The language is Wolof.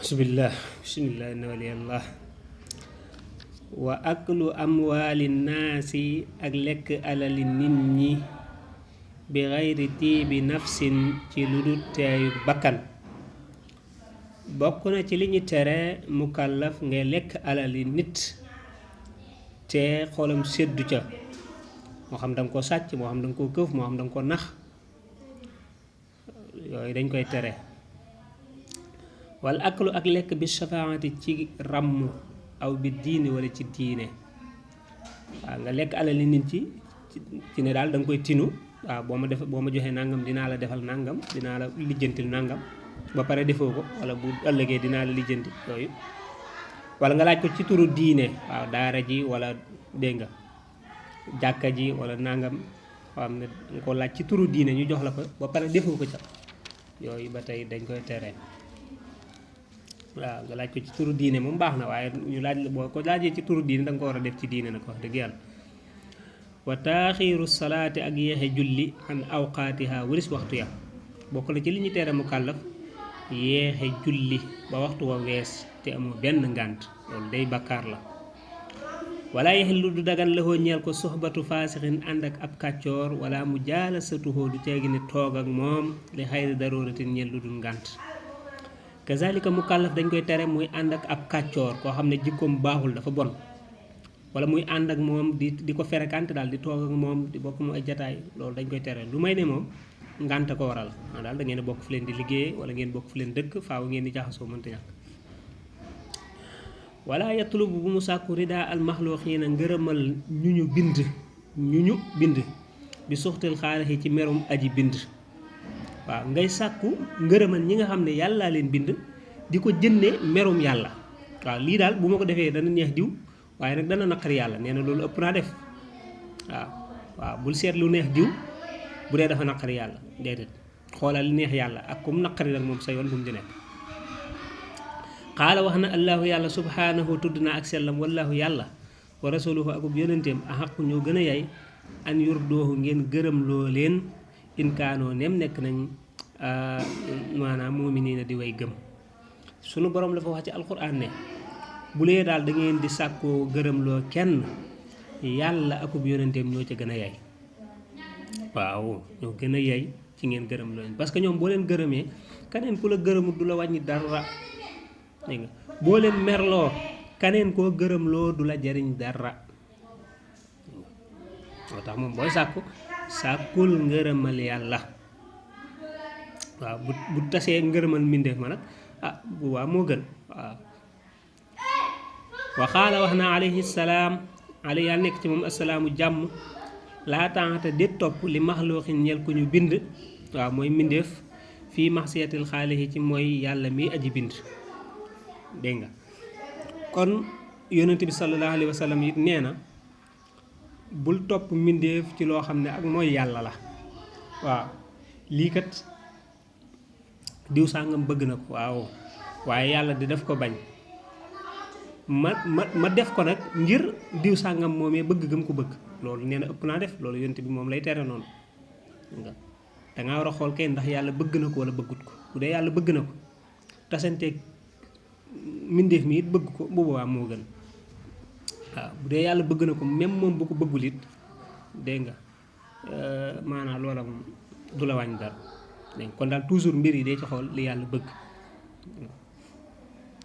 bismillah inna waliyallah wa aklu amwaali naasi ak lekk alali nit ñi bi xayri tiibi nafsin ci lu dul teeyu bakkan bokk na ci li ñu tere mukallaf ngay lekk alali nit te xolam seddu ca moo xam danga ko sàcc moo xam danga ko këf moo xam danga ko nax yooyu dañ koy tere wala aklu ak lekk bi shafaati ci ràmm aw bi diine wala ci diine waaw nga lekk alali nit ci ne daal da nga koy tinu waaw boo ma joxee nangam dinaa la defal nangam dinaa la lijjantil nangam ba pare defoo ko wala bu ëllëgee dinaa la lijjanti yooyu wala nga laaj ko ci turu diine waaw daara ji wala dégg nga jàkka ji wala nangam xam ne nga ko laaj ci turu diine ñu jox la ko ba pare defoo ko ca yooyu ba tey dañ koy tere waaw nga laaj ko ci turu diine moom baax na waaye ñu laaj la boo ko laajee ci turu diine da nga ko war a def ci diine nag wax dëgg yàlla wa taaxiiru salaati ak yéexe julli an awqaatiha waris waxtu ya bokk na ci li ñu tere mu kàllaf yéexe julli ba waxtu wa wees te amoo benn ngànt loolu day bakkaar la wala yaxillu du dagan la ñeel ko soxbatu faasixin ànd ak ab kàccoor wala mu jaala satuhoo du teegi ne toog ak moom li xayri daruratin ñeel lu dul ngànt kazalika mu kàllaf dañ koy tere muy ànd ak ab kàccoor koo xam ne jikkoom baaxul dafa bon wala muy ànd ak moom di ko fréquenté daal di toog ak moom di bokk mu ay jataay loolu dañ koy tere lu may ne moom ngànt ko waral daal da ngeen a bokk fu leen di liggéey wala ngeen bokk fu leen dëkk faaw ngeen di jaxasoo mënta ñàkk wala yatlubu bu mu sàkku ridaa al maxluuqiina ngërëmal ñu bind bi suxtil xaalixi ci merum aji bind waaw ngay sàkku ngërëmal ñi nga xam ne yàllaa leen bind di ko jënde merum yàlla waaw lii daal bu ma ko defee dana neex diw waaye nag dana naqari yàlla nee na loolu ëpp naa def waaw bul seet lu neex diw bu dee dafa naqari yàlla déedéet xoolal li neex yàlla ak kum naqari nag moom sa yoon bu mu di nekk qaala wax na allahu yàlla subhaanahu tudd na ak sellam wallahu yàlla wa rasuluhu akub yonenteem a xaqu ñoo gën a yay an yurdoohu ngeen gërëm loo leen inkaanoo nem nekk nañ maanaam muuminiina di way gëm sunu borom dafa wax ci alquran ne bu lee daal da ngeen di sàkkoo gërëmloo kenn yàlla akub yonenteem ñoo ca gën a yay waaw ñoo gën a yay ci ngeen gërëmloo leen parce que ñoom boo leen gërëmee keneen ku la gërëmut du la wàññi dara dégg nga boo leen merloo keneen koo gërëmloo du la jariñ dara moo tax moom booy sàkkul ngërëmal yàlla waaw bu tasee ngërëmal mbindeef ma nag bu waa moo gën waaw waxaala wax na alayhi salaam ala yàlla nekk ci moom assalaamu jàmm laa taxata déet topp li maxluuqin ñel ku ñu bind waaw mooy mbindeef fii maxsiyatil xaalixi ci mooy yàlla mi aji bind dégg nga kon yonent bi sallallahu alayhi wa sallam it nee na bul topp mbindeef ci loo xam ne ak mooy yàlla la waaw lii kat diw sàngam bëgg na ko waaw waaye yàlla di def ko bañ ma def ko nag ngir diw sàngam moomee bëgg gëm ko bëgg loolu nee na ëpp naa def loolu yonent bi moom lay tere noonu nga dangaa war a xool kay ndax yàlla bëgg na ko wala bëggut ko bu dee yàlla bëgg na ko tasanteeg mbindeef mi it bëgg ko bu boobaa moo gën waaw bu dee yàlla bëgg na ko même moom bu ko bëggul it dégg nga maanaam loola moom du la wàññi dara dégg nga kon daal toujours mbir yi day ci xool li yàlla bëgg